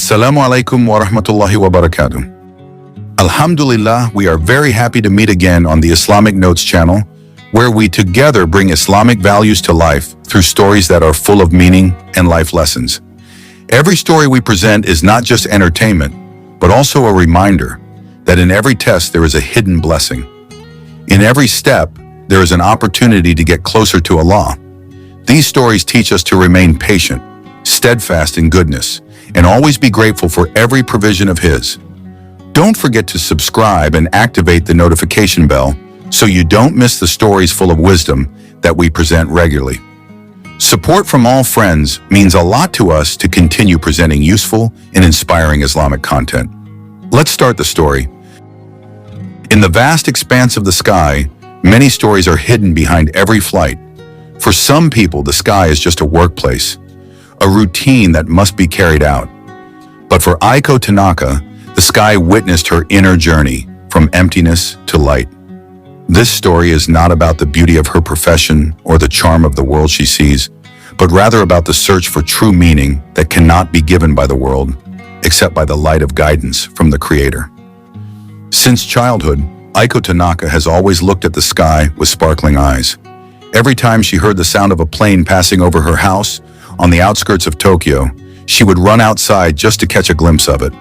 Assalamu alaikum wa rahmatullahi wa barakatuh. Alhamdulillah, we are very happy to meet again on the Islamic Notes channel, where we together bring Islamic values to life through stories that are full of meaning and life lessons. Every story we present is not just entertainment, but also a reminder that in every test there is a hidden blessing. In every step, there is an opportunity to get closer to Allah. These stories teach us to remain patient, steadfast in goodness, and always be grateful for every provision of His. Don't forget to subscribe and activate the notification bell so you don't miss the stories full of wisdom that we present regularly. Support from all friends means a lot to us to continue presenting useful and inspiring Islamic content. Let's start the story. In the vast expanse of the sky, many stories are hidden behind every flight. For some people, the sky is just a workplace, a routine that must be carried out. But for Aiko Tanaka, the sky witnessed her inner journey from emptiness to light. This story is not about the beauty of her profession or the charm of the world she sees, but rather about the search for true meaning that cannot be given by the world, except by the light of guidance from the Creator. Since childhood, Aiko Tanaka has always looked at the sky with sparkling eyes. Every time she heard the sound of a plane passing over her house on the outskirts of Tokyo, she would run outside just to catch a glimpse of it.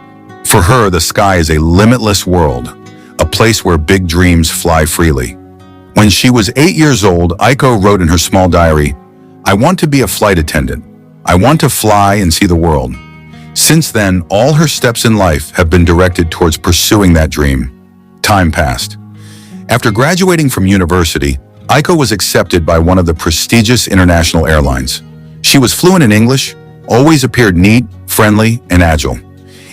For her, the sky is a limitless world, a place where big dreams fly freely. When she was 8 years old, Aiko wrote in her small diary, "I want to be a flight attendant. I want to fly and see the world." Since then, all her steps in life have been directed towards pursuing that dream. Time passed. After graduating from university, Aiko was accepted by one of the prestigious international airlines. She was fluent in English, always appeared neat, friendly, and agile.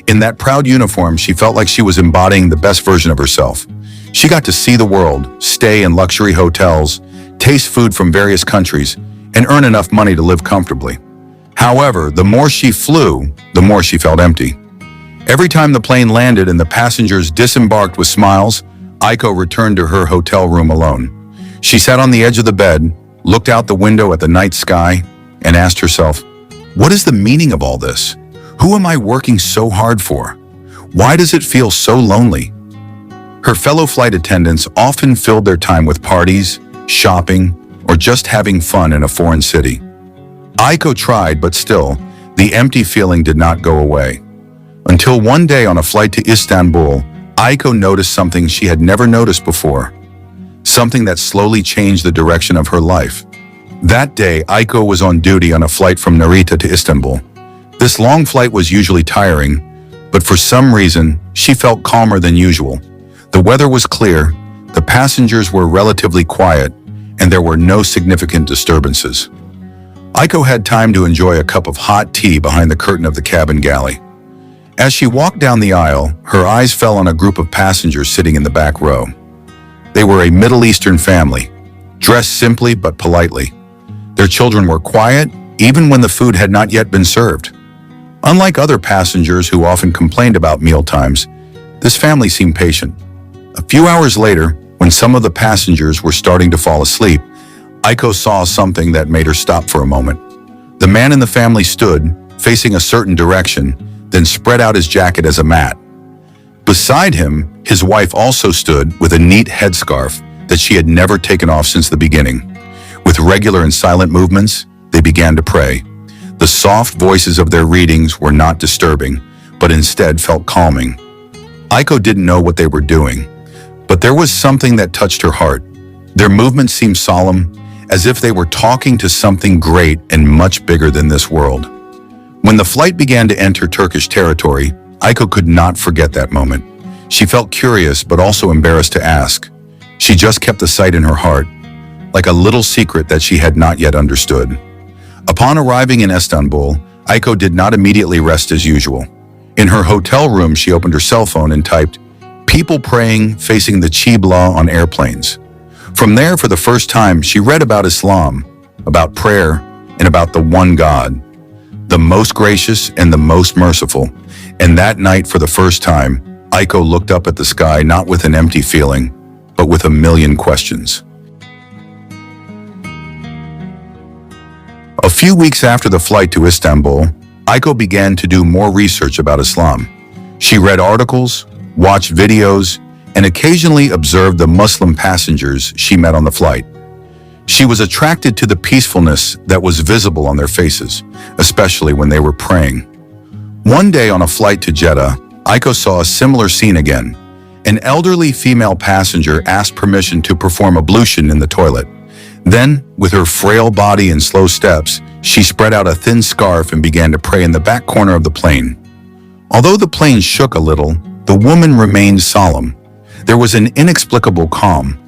In that proud uniform, she felt like she was embodying the best version of herself. She got to see the world, stay in luxury hotels, taste food from various countries, and earn enough money to live comfortably. However, the more she flew, the more she felt empty. Every time the plane landed and the passengers disembarked with smiles, Aiko returned to her hotel room alone. She sat on the edge of the bed, looked out the window at the night sky, and asked herself, "What is the meaning of all this? Who am I working so hard for? Why does it feel so lonely?" Her fellow flight attendants often filled their time with parties, shopping, or just having fun in a foreign city. Aiko tried, but still, the empty feeling did not go away. Until one day on a flight to Istanbul, Aiko noticed something she had never noticed before. Something that slowly changed the direction of her life. That day, Aiko was on duty on a flight from Narita to Istanbul. This long flight was usually tiring, but for some reason, she felt calmer than usual. The weather was clear, the passengers were relatively quiet, and there were no significant disturbances. Aiko had time to enjoy a cup of hot tea behind the curtain of the cabin galley. As she walked down the aisle, her eyes fell on a group of passengers sitting in the back row. They were a Middle Eastern family, dressed simply but politely. Their children were quiet, even when the food had not yet been served. Unlike other passengers who often complained about meal times, this family seemed patient. A few hours later, when some of the passengers were starting to fall asleep, Aiko saw something that made her stop for a moment. The man in the family stood, facing a certain direction, then spread out his jacket as a mat. Beside him, his wife also stood with a neat headscarf that she had never taken off since the beginning. With regular and silent movements, they began to pray. The soft voices of their readings were not disturbing, but instead felt calming. Aiko didn't know what they were doing, but there was something that touched her heart. Their movements seemed solemn, as if they were talking to something great and much bigger than this world. When the flight began to enter Turkish territory, Aiko could not forget that moment. She felt curious but also embarrassed to ask. She just kept the sight in her heart, like a little secret that she had not yet understood. Upon arriving in Istanbul, Aiko did not immediately rest as usual. In her hotel room, she opened her cell phone and typed, "People praying facing the Qibla on airplanes." From there, for the first time, she read about Islam, about prayer, and about the one God, the most gracious and the most merciful. And that night, for the first time, Aiko looked up at the sky not with an empty feeling, but with a million questions. A few weeks after the flight to Istanbul, Aiko began to do more research about Islam. She read articles, watched videos, and occasionally observed the Muslim passengers she met on the flight. She was attracted to the peacefulness that was visible on their faces, especially when they were praying. One day on a flight to Jeddah, Aiko saw a similar scene again. An elderly female passenger asked permission to perform ablution in the toilet. Then, with her frail body and slow steps, she spread out a thin scarf and began to pray in the back corner of the plane. Although the plane shook a little, the woman remained solemn. There was an inexplicable calm.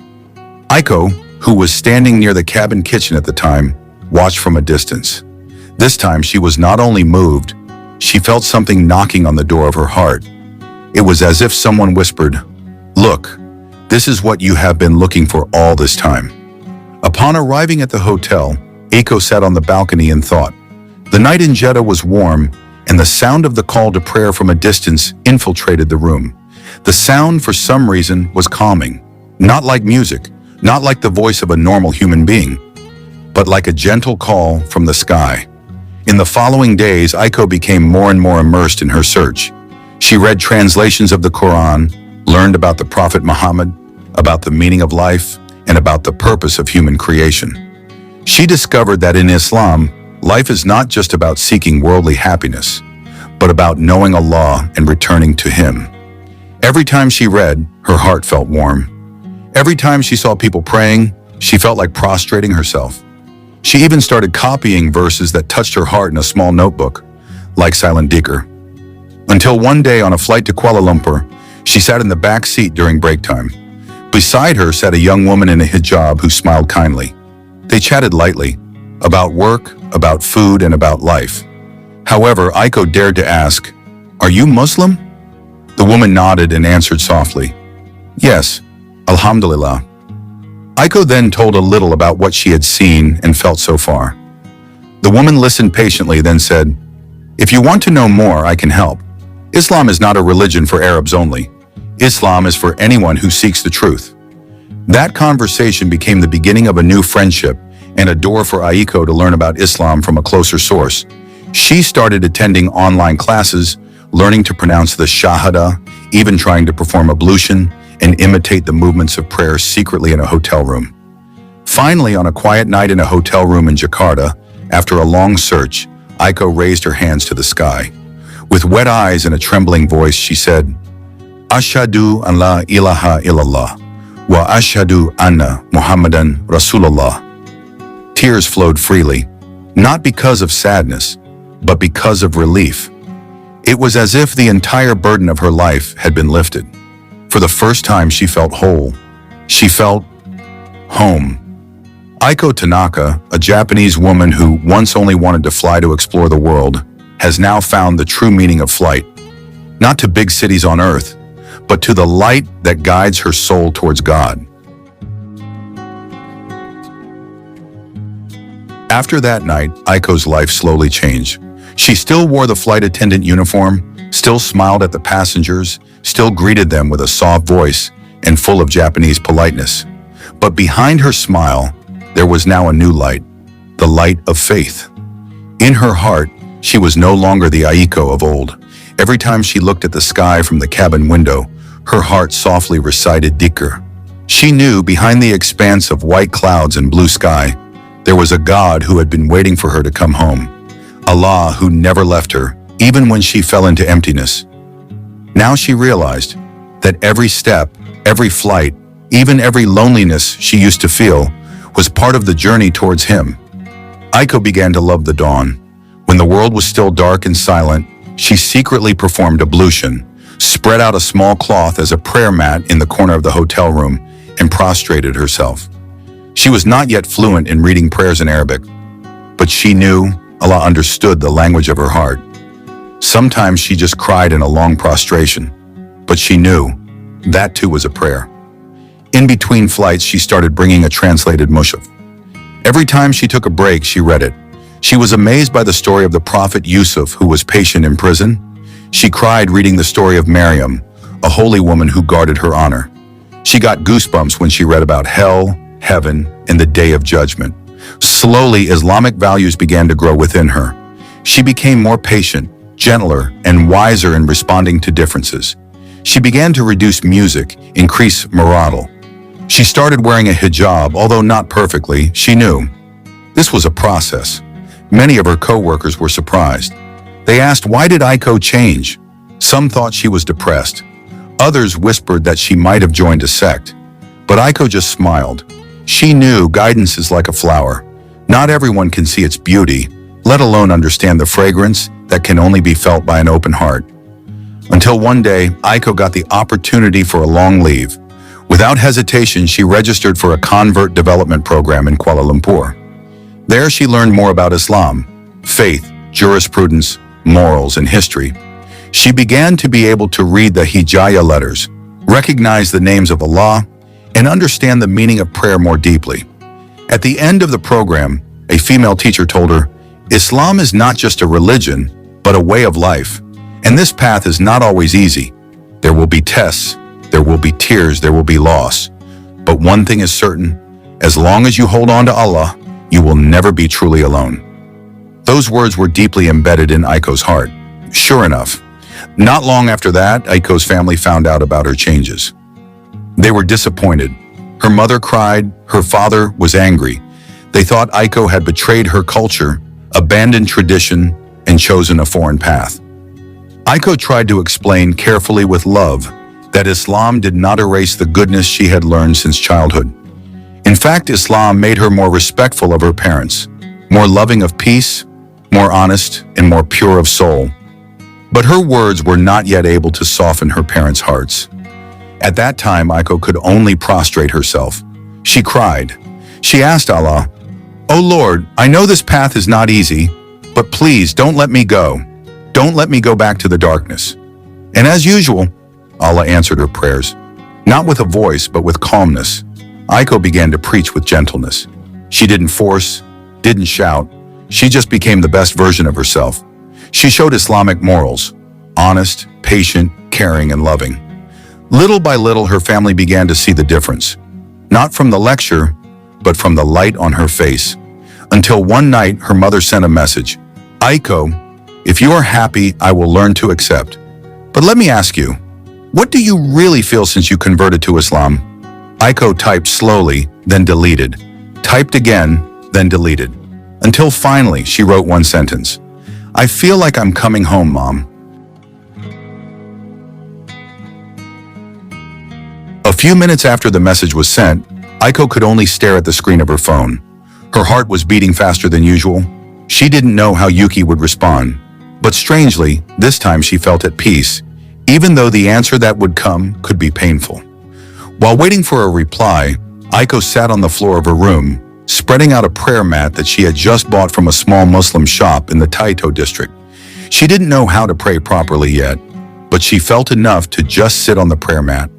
Aiko, who was standing near the cabin kitchen at the time, watched from a distance. This time she was not only moved, she felt something knocking on the door of her heart. It was as if someone whispered, "Look, this is what you have been looking for all this time." Upon arriving at the hotel, Aiko sat on the balcony and thought. The night in Jeddah was warm, and the sound of the call to prayer from a distance infiltrated the room. The sound, for some reason, was calming. Not like music, not like the voice of a normal human being, but like a gentle call from the sky. In the following days, Aiko became more and more immersed in her search. She read translations of the Quran, learned about the Prophet Muhammad, about the meaning of life, and about the purpose of human creation. She discovered that in Islam, life is not just about seeking worldly happiness, but about knowing Allah and returning to Him. Every time she read, her heart felt warm. Every time she saw people praying, she felt like prostrating herself. She even started copying verses that touched her heart in a small notebook, like silent dhikr. Until one day on a flight to Kuala Lumpur, she sat in the back seat during break time. Beside her sat a young woman in a hijab who smiled kindly. They chatted lightly, about work, about food, and about life. However, Aiko dared to ask, "Are you Muslim?" The woman nodded and answered softly, "Yes, Alhamdulillah." Aiko then told a little about what she had seen and felt so far. The woman listened patiently, then said, "If you want to know more, I can help. Islam is not a religion for Arabs only. Islam is for anyone who seeks the truth." That conversation became the beginning of a new friendship and a door for Aiko to learn about Islam from a closer source. She started attending online classes, learning to pronounce the Shahada, even trying to perform ablution and imitate the movements of prayer secretly in a hotel room. Finally, on a quiet night in a hotel room in Jakarta, after a long search, Aiko raised her hands to the sky. With wet eyes and a trembling voice, she said, "Ashhadu an la ilaha illallah, wa ashhadu anna Muhammadan Rasulullah." Tears flowed freely, not because of sadness, but because of relief. It was as if the entire burden of her life had been lifted. For the first time, she felt whole. She felt home. Aiko Tanaka, a Japanese woman who once only wanted to fly to explore the world, has now found the true meaning of flight. Not to big cities on earth, but to the light that guides her soul towards God. After that night, Aiko's life slowly changed. She still wore the flight attendant uniform, still smiled at the passengers, still greeted them with a soft voice and full of Japanese politeness. But behind her smile, there was now a new light, the light of faith. In her heart, she was no longer the Aiko of old. Every time she looked at the sky from the cabin window, her heart softly recited dhikr. She knew behind the expanse of white clouds and blue sky, there was a God who had been waiting for her to come home. Allah who never left her, even when she fell into emptiness. Now she realized that every step, every flight, even every loneliness she used to feel, was part of the journey towards Him. Aiko began to love the dawn. When the world was still dark and silent, she secretly performed ablution, spread out a small cloth as a prayer mat in the corner of the hotel room, and prostrated herself. She was not yet fluent in reading prayers in Arabic, but she knew Allah understood the language of her heart. Sometimes she just cried in a long prostration, but she knew that too was a prayer. In between flights, she started bringing a translated mushaf. Every time she took a break, she read it. She was amazed by the story of the Prophet Yusuf, who was patient in prison. She cried reading the story of Maryam, a holy woman who guarded her honor. She got goosebumps when she read about hell, heaven, and the day of judgment. Slowly, Islamic values began to grow within her. She became more patient, gentler, and wiser in responding to differences. She began to reduce music, increase morale. She started wearing a hijab, although not perfectly, she knew. This was a process. Many of her co-workers were surprised. They asked, why did Aiko change? Some thought she was depressed. Others whispered that she might have joined a sect. But Aiko just smiled. She knew guidance is like a flower. Not everyone can see its beauty, let alone understand the fragrance that can only be felt by an open heart. Until one day, Aiko got the opportunity for a long leave. Without hesitation, she registered for a convert development program in Kuala Lumpur. There she learned more about Islam, faith, jurisprudence, morals, and history. She began to be able to read the Hijaya letters, recognize the names of Allah, and understand the meaning of prayer more deeply. At the end of the program, a female teacher told her, Islam is not just a religion, but a way of life. And this path is not always easy. There will be tests, there will be tears, there will be loss. But one thing is certain, as long as you hold on to Allah, you will never be truly alone. Those words were deeply embedded in Aiko's heart. Sure enough, not long after that, Aiko's family found out about her changes. They were disappointed. Her mother cried, her father was angry. They thought Aiko had betrayed her culture, abandoned tradition, and chosen a foreign path. Aiko tried to explain carefully with love that Islam did not erase the goodness she had learned since childhood. In fact, Islam made her more respectful of her parents, more loving of peace, more honest, and more pure of soul. But her words were not yet able to soften her parents' hearts. At that time, Aiko could only prostrate herself. She cried. She asked Allah, "Oh Lord, I know this path is not easy, but please don't let me go. Don't let me go back to the darkness." And as usual, Allah answered her prayers, not with a voice, but with calmness. Aiko began to preach with gentleness. She didn't force, didn't shout. She just became the best version of herself. She showed Islamic morals, honest, patient, caring, and loving. Little by little, her family began to see the difference, not from the lecture, but from the light on her face. Until one night, her mother sent a message. "Aiko, if you are happy, I will learn to accept. But let me ask you, what do you really feel since you converted to Islam?" Aiko typed slowly, then deleted. Typed again, then deleted. Until finally, she wrote one sentence. "I feel like I'm coming home, Mom." A few minutes after the message was sent, Aiko could only stare at the screen of her phone. Her heart was beating faster than usual. She didn't know how Yuki would respond. But strangely, this time she felt at peace, even though the answer that would come could be painful. While waiting for a reply, Aiko sat on the floor of her room, spreading out a prayer mat that she had just bought from a small Muslim shop in the Taito district. She didn't know how to pray properly yet, but she felt enough to just sit on the prayer mat,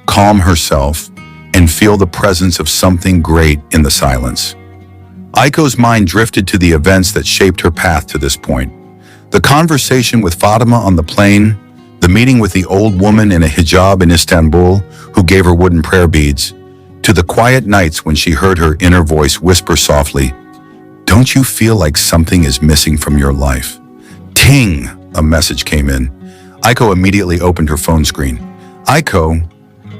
calm herself, and feel the presence of something great in the silence. Aiko's mind drifted to the events that shaped her path to this point. The conversation with Fatima on the plane, the meeting with the old woman in a hijab in Istanbul who gave her wooden prayer beads, to the quiet nights when she heard her inner voice whisper softly, "Don't you feel like something is missing from your life?" Ting! A message came in. Aiko immediately opened her phone screen. "Aiko,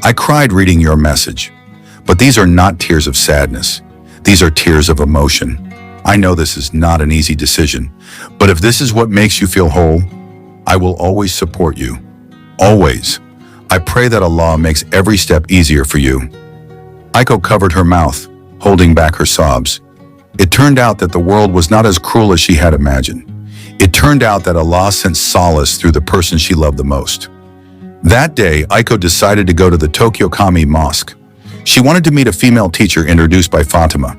I cried reading your message. But these are not tears of sadness. These are tears of emotion. I know this is not an easy decision, but if this is what makes you feel whole, I will always support you. Always. I pray that Allah makes every step easier for you." Aiko covered her mouth, holding back her sobs. It turned out that the world was not as cruel as she had imagined. It turned out that Allah sent solace through the person she loved the most. That day, Aiko decided to go to the Tokyo Kami Mosque. She wanted to meet a female teacher introduced by Fatima.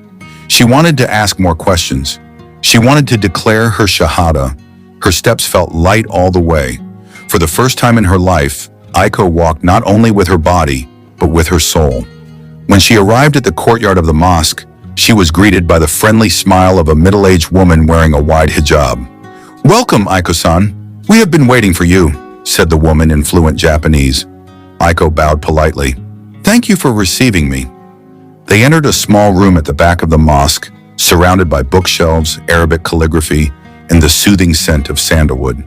She wanted to ask more questions. She wanted to declare her Shahada. Her steps felt light all the way. For the first time in her life, Aiko walked not only with her body, but with her soul. When she arrived at the courtyard of the mosque, she was greeted by the friendly smile of a middle-aged woman wearing a wide hijab. "Welcome, Aiko-san. We have been waiting for you," said the woman in fluent Japanese. Aiko bowed politely. "Thank you for receiving me." They entered a small room at the back of the mosque, surrounded by bookshelves, Arabic calligraphy, and the soothing scent of sandalwood.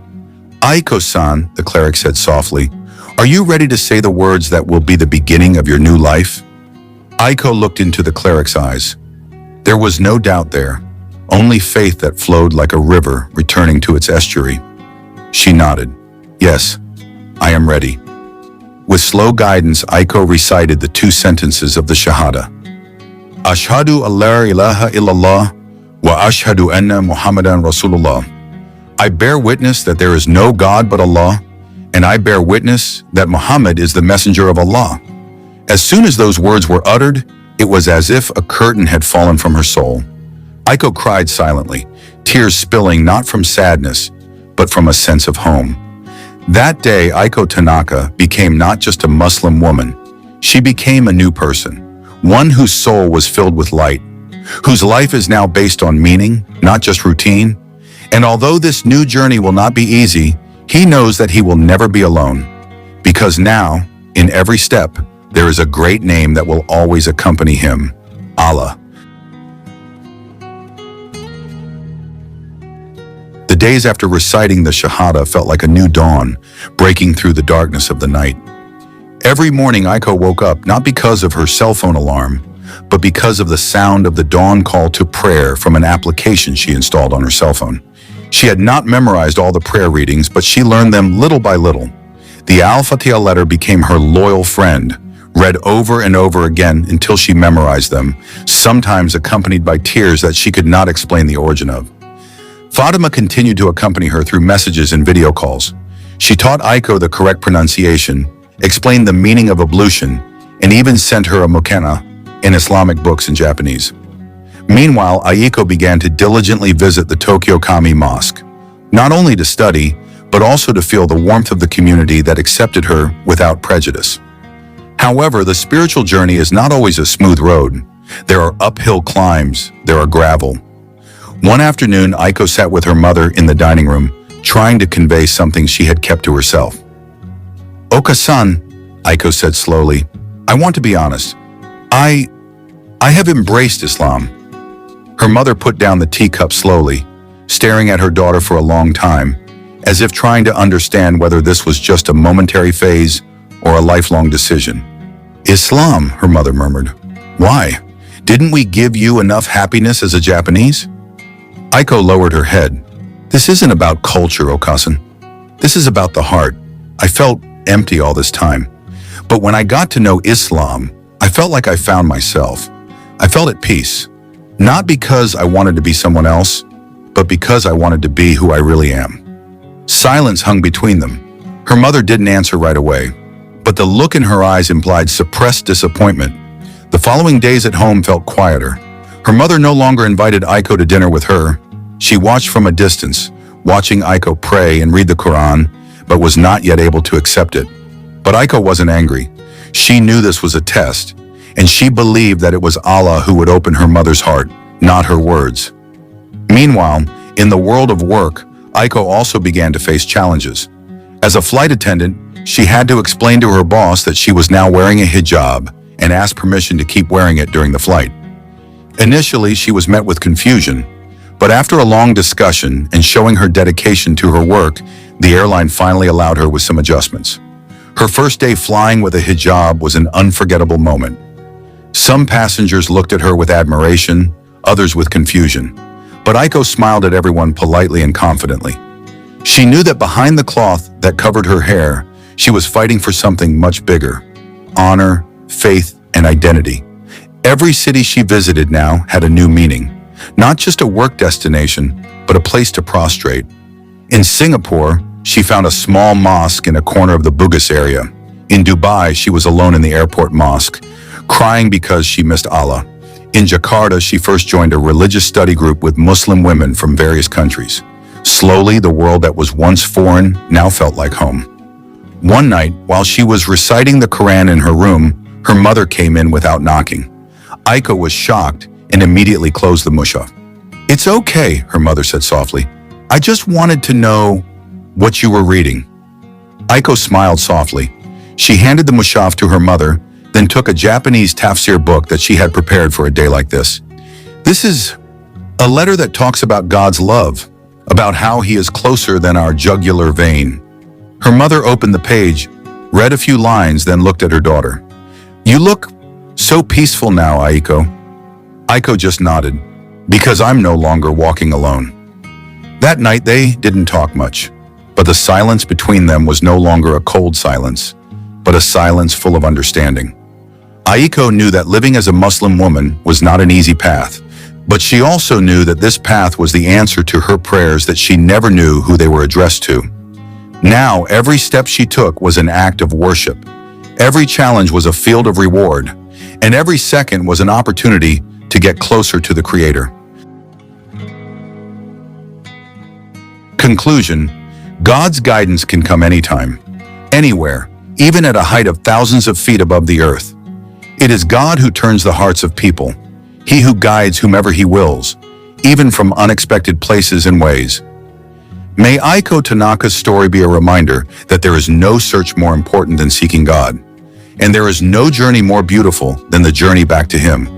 Aiko-san, the cleric said softly, are you ready to say the words that will be the beginning of your new life? Aiko looked into the cleric's eyes. There was no doubt there, only faith that flowed like a river returning to its estuary. She nodded. Yes, I am ready. With slow guidance, Aiko recited the 2 sentences of the Shahada. Ashhadu an la ilaha illallah wa ashhadu anna Muhammadan Rasulullah. I bear witness that there is no God but Allah, and I bear witness that Muhammad is the messenger of Allah. As soon as those words were uttered, it was as if a curtain had fallen from her soul. Aiko cried silently, tears spilling not from sadness, but from a sense of home. That day, Aiko Tanaka became not just a Muslim woman. She became a new person, one whose soul was filled with light, whose life is now based on meaning, not just routine. And although this new journey will not be easy, he knows that he will never be alone. Because now, in every step, there is a great name that will always accompany him, Allah. The days after reciting the Shahada felt like a new dawn, breaking through the darkness of the night. Every morning Aiko woke up not because of her cell phone alarm, but because of the sound of the dawn call to prayer from an application she installed on her cell phone. She had not memorized all the prayer readings, but she learned them little by little. The Al-Fatiha letter became her loyal friend, read over and over again until she memorized them, sometimes accompanied by tears that she could not explain the origin of. Fatima continued to accompany her through messages and video calls. She taught Aiko the correct pronunciation, explained the meaning of ablution, and even sent her a mukana in Islamic books in Japanese. Meanwhile, Aiko began to diligently visit the Tokyo Kami Mosque, not only to study, but also to feel the warmth of the community that accepted her without prejudice. However, the spiritual journey is not always a smooth road. There are uphill climbs, there are gravel. One afternoon, Aiko sat with her mother in the dining room, trying to convey something she had kept to herself. Oka-san, Aiko said slowly, I want to be honest. I have embraced Islam. Her mother put down the teacup slowly, staring at her daughter for a long time, as if trying to understand whether this was just a momentary phase or a lifelong decision. Islam, her mother murmured. Why? Didn't we give you enough happiness as a Japanese? Aiko lowered her head. This isn't about culture, Okasan. This is about the heart. I felt empty all this time. But when I got to know Islam, I felt like I found myself. I felt at peace. Not because I wanted to be someone else, but because I wanted to be who I really am. Silence hung between them. Her mother didn't answer right away, but the look in her eyes implied suppressed disappointment. The following days at home felt quieter. Her mother no longer invited Aiko to dinner with her. She watched from a distance, watching Aiko pray and read the Quran, but was not yet able to accept it. But Aiko wasn't angry. She knew this was a test, and she believed that it was Allah who would open her mother's heart, not her words. Meanwhile, in the world of work, Aiko also began to face challenges. As a flight attendant, she had to explain to her boss that she was now wearing a hijab and ask permission to keep wearing it during the flight. Initially, she was met with confusion, but after a long discussion and showing her dedication to her work, the airline finally allowed her with some adjustments. Her first day flying with a hijab was an unforgettable moment. Some passengers looked at her with admiration, others with confusion, but Aiko smiled at everyone politely and confidently. She knew that behind the cloth that covered her hair, she was fighting for something much bigger: honor, faith, and identity. Every city she visited now had a new meaning, not just a work destination, but a place to prostrate. In Singapore, she found a small mosque in a corner of the Bugis area. In Dubai, she was alone in the airport mosque, crying because she missed Allah. In Jakarta, she first joined a religious study group with Muslim women from various countries. Slowly, the world that was once foreign now felt like home. One night, while she was reciting the Quran in her room, her mother came in without knocking. Aiko was shocked and immediately closed the mushaf. It's okay, her mother said softly. I just wanted to know what you were reading. Aiko smiled softly. She handed the mushaf to her mother, then took a Japanese tafsir book that she had prepared for a day like this. This is a letter that talks about God's love. about how he is closer than our jugular vein. Her mother opened the page, read a few lines, then looked at her daughter. "You look so peaceful now, Aiko." Aiko just nodded, "Because I'm no longer walking alone." That night they didn't talk much, but the silence between them was no longer a cold silence, but a silence full of understanding. Aiko knew that living as a Muslim woman was not an easy path, but she also knew that this path was the answer to her prayers that she never knew who they were addressed to. Now, every step she took was an act of worship. Every challenge was a field of reward, and every second was an opportunity to get closer to the Creator. Conclusion: God's guidance can come anytime, anywhere, even at a height of thousands of feet above the earth. It is God who turns the hearts of people, He who guides whomever He wills, even from unexpected places and ways. May Aiko Tanaka's story be a reminder that there is no search more important than seeking God, and there is no journey more beautiful than the journey back to Him.